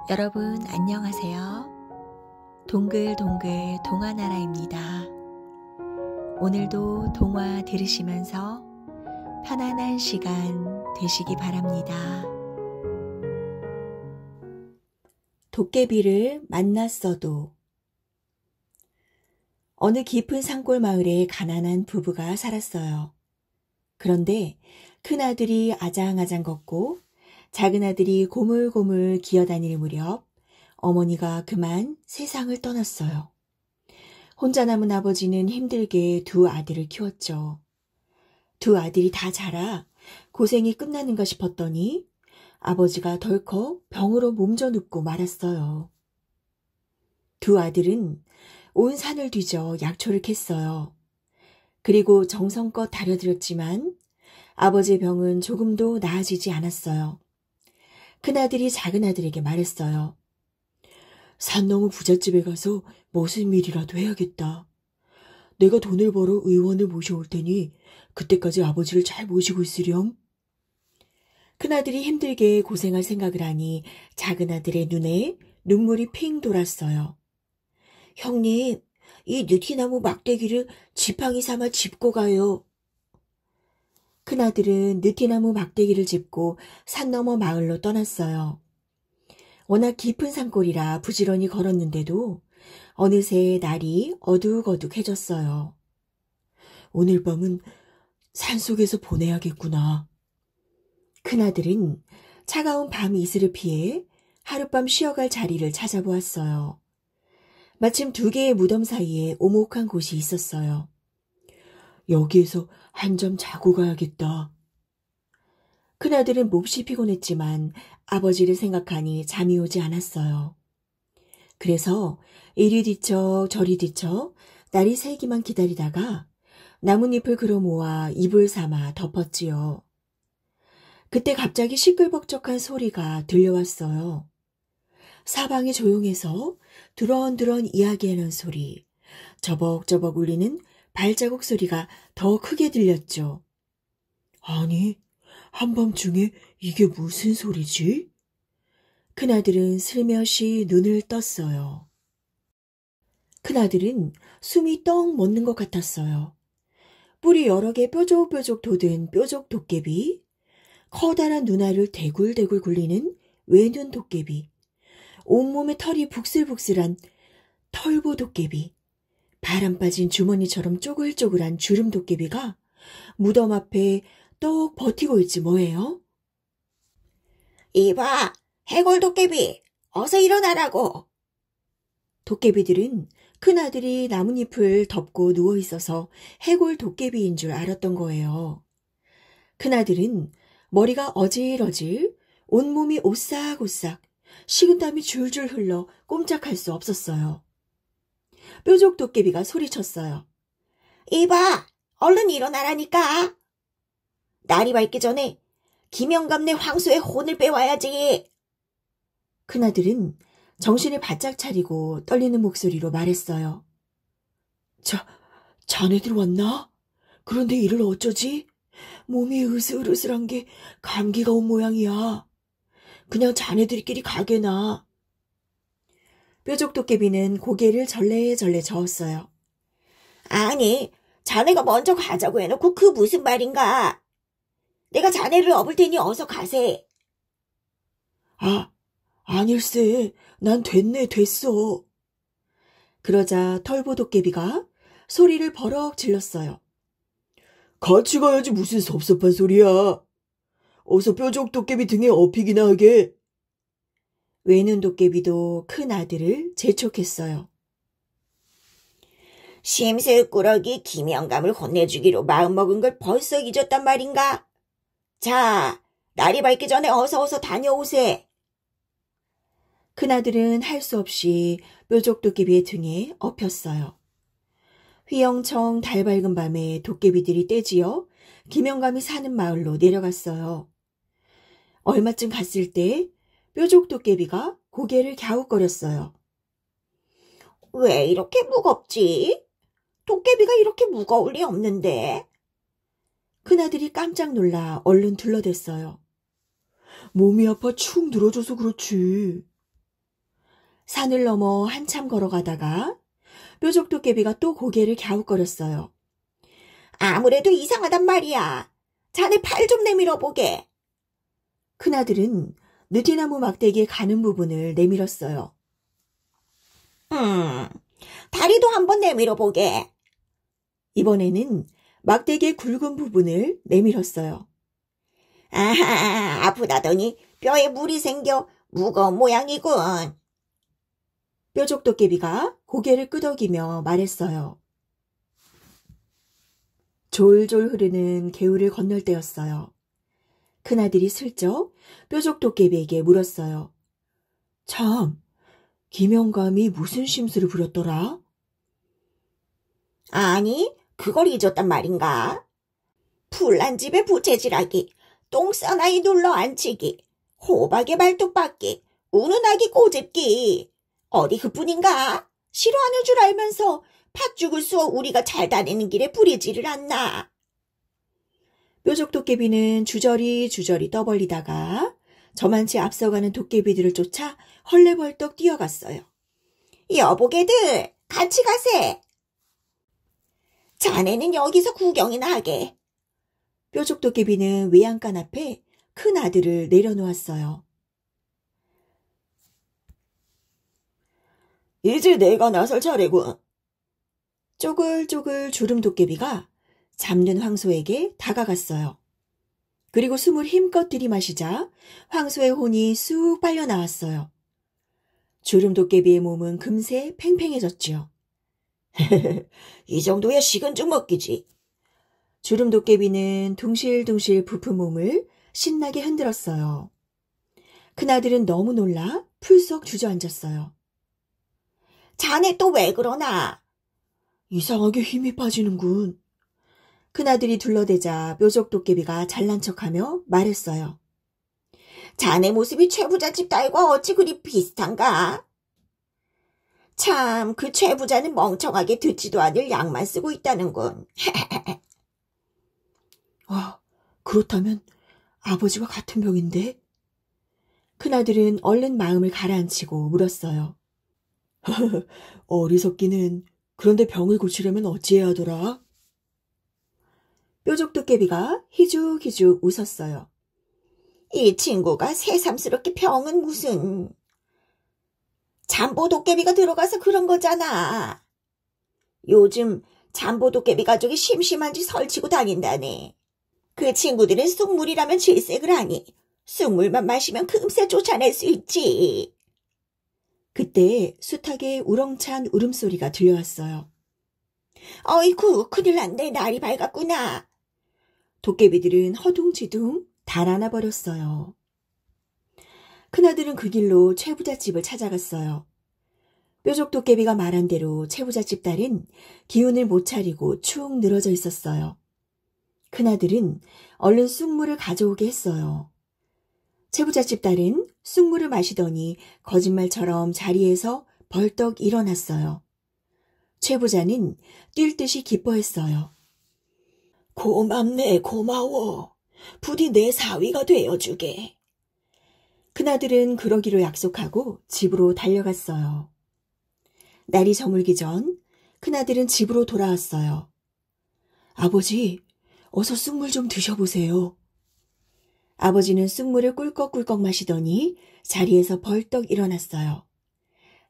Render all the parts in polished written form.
여러분 안녕하세요. 동글동글 동화나라입니다. 오늘도 동화 들으시면서 편안한 시간 되시기 바랍니다. 도깨비를 만났어도. 어느 깊은 산골 마을에 가난한 부부가 살았어요. 그런데 큰아들이 아장아장 걷고 작은 아들이 고물고물 기어다닐 무렵 어머니가 그만 세상을 떠났어요. 혼자 남은 아버지는 힘들게 두 아들을 키웠죠. 두 아들이 다 자라 고생이 끝나는가 싶었더니 아버지가 덜컥 병으로 몸져 눕고 말았어요. 두 아들은 온 산을 뒤져 약초를 캤어요. 그리고 정성껏 다려드렸지만 아버지의 병은 조금도 나아지지 않았어요. 큰아들이 작은아들에게 말했어요. 산 너머 부잣집에 가서 무슨 일이라도 해야겠다. 내가 돈을 벌어 의원을 모셔올 테니 그때까지 아버지를 잘 모시고 있으렴. 큰아들이 힘들게 고생할 생각을 하니 작은아들의 눈에 눈물이 핑 돌았어요. 형님, 이 느티나무 막대기를 지팡이 삼아 짚고 가요. 큰아들은 느티나무 막대기를 짚고 산 너머 마을로 떠났어요. 워낙 깊은 산골이라 부지런히 걸었는데도 어느새 날이 어둑어둑해졌어요. 오늘 밤은 산속에서 보내야겠구나. 큰아들은 차가운 밤 이슬을 피해 하룻밤 쉬어갈 자리를 찾아보았어요. 마침 두 개의 무덤 사이에 오목한 곳이 있었어요. 여기에서 한잠 자고 가야겠다. 큰아들은 몹시 피곤했지만 아버지를 생각하니 잠이 오지 않았어요. 그래서 이리 뒤척 저리 뒤척 날이 새기만 기다리다가 나뭇잎을 걸어 모아 이불 삼아 덮었지요. 그때 갑자기 시끌벅적한 소리가 들려왔어요. 사방이 조용해서 두런두런 이야기하는 소리, 저벅저벅 울리는 발자국 소리가 더 크게 들렸죠. 아니, 한밤중에 이게 무슨 소리지? 큰아들은 슬며시 눈을 떴어요. 큰아들은 숨이 떡 멎는 것 같았어요. 뿔이 여러 개 뾰족뾰족 돋은 뾰족 도깨비, 커다란 눈알을 대굴대굴 굴리는 외눈 도깨비, 온몸에 털이 북슬북슬한 털보 도깨비, 바람 빠진 주머니처럼 쪼글쪼글한 주름 도깨비가 무덤 앞에 떡 버티고 있지 뭐예요? 이봐, 해골 도깨비, 어서 일어나라고. 도깨비들은 큰아들이 나뭇잎을 덮고 누워있어서 해골 도깨비인 줄 알았던 거예요. 큰아들은 머리가 어질어질, 온몸이 오싹오싹, 식은땀이 줄줄 흘러 꼼짝할 수 없었어요. 뾰족 도깨비가 소리쳤어요. 이봐, 얼른 일어나라니까. 날이 밝기 전에 김영감네 황소의 혼을 빼와야지. 큰아들은 정신을 바짝 차리고 떨리는 목소리로 말했어요. 자네들 왔나? 그런데 이를 어쩌지? 몸이 으슬으슬한 게 감기가 온 모양이야. 그냥 자네들끼리 가게나. 뾰족 도깨비는 고개를 절레절레 저었어요. 아니, 자네가 먼저 가자고 해놓고 그 무슨 말인가? 내가 자네를 업을 테니 어서 가세. 아닐세. 난 됐어. 그러자 털보 도깨비가 소리를 버럭 질렀어요. 같이 가야지 무슨 섭섭한 소리야. 어서 뾰족 도깨비 등에 업히기나 하게. 외눈 도깨비도 큰 아들을 재촉했어요. 심술꾸러기 김영감을 혼내주기로 마음먹은 걸 벌써 잊었단 말인가? 자, 날이 밝기 전에 어서 다녀오세. 큰아들은 할 수 없이 뾰족 도깨비의 등에 업혔어요. 휘영청 달 밝은 밤에 도깨비들이 떼지어 김영감이 사는 마을로 내려갔어요. 얼마쯤 갔을 때 뾰족 도깨비가 고개를 갸웃거렸어요. 왜 이렇게 무겁지? 도깨비가 이렇게 무거울 리 없는데. 큰아들이 깜짝 놀라 얼른 둘러댔어요. 몸이 아파 축 늘어져서 그렇지. 산을 넘어 한참 걸어가다가 뾰족도깨비가 또 고개를 갸웃거렸어요. 아무래도 이상하단 말이야. 자네 팔 좀 내밀어 보게. 큰아들은 느티나무 막대기에 가는 부분을 내밀었어요. 다리도 한번 내밀어 보게. 이번에는 막대기의 굵은 부분을 내밀었어요. 아하, 아프다더니 뼈에 물이 생겨 무거운 모양이군. 뾰족도깨비가 고개를 끄덕이며 말했어요. 졸졸 흐르는 개울을 건널 때였어요. 큰아들이 슬쩍 뾰족도깨비에게 물었어요. 참, 김영감이 무슨 심술을 부렸더라? 아니, 그걸 잊었단 말인가? 풀난 집에 부채질하기, 똥싸나이 눌러 앉히기, 호박에 말뚝 박기, 우는 아기 꼬집기. 어디 그뿐인가? 싫어하는 줄 알면서 팥죽을 쏘아 우리가 잘 다니는 길에 부리지를 않나. 뾰족도깨비는 주저리 떠벌리다가 저만치 앞서가는 도깨비들을 쫓아 헐레벌떡 뛰어갔어요. 여보게들, 같이 가세. 자네는 여기서 구경이나 하게. 뾰족도깨비는 외양간 앞에 큰 아들을 내려놓았어요. 이제 내가 나설 차례군. 쪼글쪼글 주름도깨비가 잠든 황소에게 다가갔어요. 그리고 숨을 힘껏 들이마시자 황소의 혼이 쑥 빨려나왔어요. 주름도깨비의 몸은 금세 팽팽해졌지요. 이 정도야 식은 죽 먹기지. 주름도깨비는 둥실둥실 부푼 몸을 신나게 흔들었어요. 큰아들은 너무 놀라 풀썩 주저앉았어요. 자네 또 왜 그러나? 이상하게 힘이 빠지는군. 큰아들이 둘러대자 뾰족도깨비가 잘난 척하며 말했어요. 자네 모습이 최부잣집 딸과 어찌 그리 비슷한가? 참, 그 최부자는 멍청하게 듣지도 않을 약만 쓰고 있다는군. 와, 그렇다면 아버지와 같은 병인데? 큰아들은 얼른 마음을 가라앉히고 물었어요. 어리석기는 그런데 병을 고치려면 어찌해야 하더라? 뾰족도깨비가 희죽희죽 웃었어요. 이 친구가 새삼스럽게 병은 무슨... 잠보도깨비가 들어가서 그런 거잖아. 요즘 잠보도깨비 가족이 심심한지 설치고 다닌다네. 그 친구들은 쑥물이라면 질색을 하니 쑥물만 마시면 금세 쫓아낼 수 있지. 그때 숱하게 우렁찬 울음소리가 들려왔어요. 어이쿠, 큰일 났네. 날이 밝았구나. 도깨비들은 허둥지둥 달아나 버렸어요. 큰아들은 그 길로 최부잣집을 찾아갔어요. 뾰족도깨비가 말한 대로 최부잣집 딸은 기운을 못 차리고 축 늘어져 있었어요. 큰아들은 얼른 쑥물을 가져오게 했어요. 최부잣집 딸은 쑥물을 마시더니 거짓말처럼 자리에서 벌떡 일어났어요. 최부자는 뛸 듯이 기뻐했어요. 고맙네, 고마워. 부디 내 사위가 되어주게. 큰아들은 그러기로 약속하고 집으로 달려갔어요. 날이 저물기 전 큰아들은 집으로 돌아왔어요. 아버지, 어서 쑥물 좀 드셔보세요. 아버지는 쑥물을 꿀꺽꿀꺽 마시더니 자리에서 벌떡 일어났어요.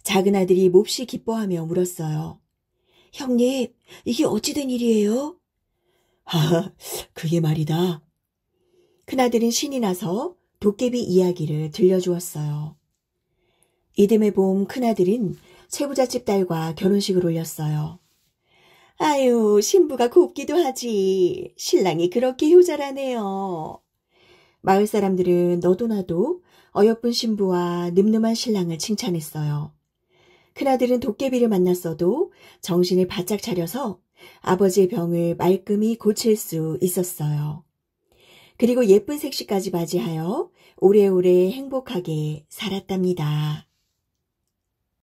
작은 아들이 몹시 기뻐하며 물었어요. 형님, 이게 어찌 된 일이에요? 하하, 그게 말이다. 큰아들은 신이 나서 도깨비 이야기를 들려주었어요. 이듬해 봄 큰아들은 최부잣집 딸과 결혼식을 올렸어요. 아유, 신부가 곱기도 하지. 신랑이 그렇게 효자라네요. 마을 사람들은 너도 나도 어여쁜 신부와 늠름한 신랑을 칭찬했어요. 큰아들은 도깨비를 만났어도 정신을 바짝 차려서 아버지의 병을 말끔히 고칠 수 있었어요. 그리고 예쁜 색시까지 맞이하여 오래오래 행복하게 살았답니다.